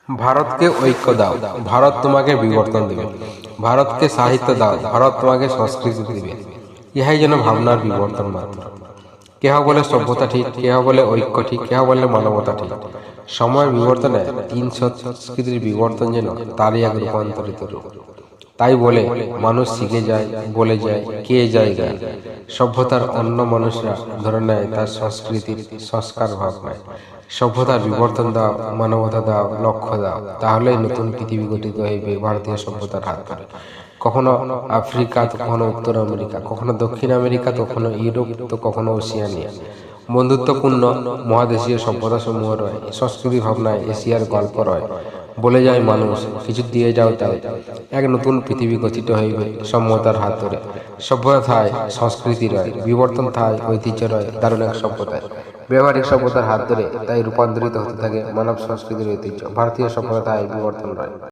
ভারতকে ঐক্য দাও, ভারত তোমাকে বিবর্তন দেবে। ভারতকে সাহিত্য দাও, ভারত তোমাকে সংস্কৃতি দিবে। ইহাই যেন ভাবনার বিবর্তন মাত্র। কেহ বলে সভ্যতা ঠিক, কেহ বলে ঐক্য ঠিক, কেহ বলে মানবতা ঠিক। সময়ের বিবর্তনে তিন সংস্কৃতির বিবর্তন যেন তারই এক রূপান্তরিত রূপ। তাই বলে মানুষ শিখে যায়, বলে যায়, কে যায় গায়। সভ্যতার অন্য মানুষরা ধরে নেয় তার সংস্কৃতির সংস্কার ভাবনায়। সভ্যতার বিবর্তন দাও, মানবতা দাও, লক্ষ্য দাও, তাহলেই নতুন পৃথিবী গঠিত হইবে ভারতীয় সভ্যতার হাত ধরে। কখনো আফ্রিকা তো কখনো উত্তর আমেরিকা, কখনো দক্ষিণ আমেরিকা, তো কখনো ইউরোপ, তো কখনো ওশিয়ানিয়া। বন্ধুত্বপূর্ণ মহাদেশীয় সভ্যতা সমূহ রয়, সংস্কৃতি ভাবনায় এশিয়ার গল্প রয়। বলে যায় মানুষ, কিছু দিয়ে যাও তাই এক নতুন পৃথিবী গঠিত হইবে সম্মতার হাত ধরে। সভ্যতা থায় সংস্কৃতি রয়, বিবর্তন থায় ঐতিহ্য রয়, দারুণ এক সভ্যতায়। ব্যবহারিক সভ্যতার হাত ধরে তাই রূপান্তরিত হতে থাকে মানব সংস্কৃতির ঐতিহ্য। ভারতীয় সভ্যতা থায় বিবর্তন রয়।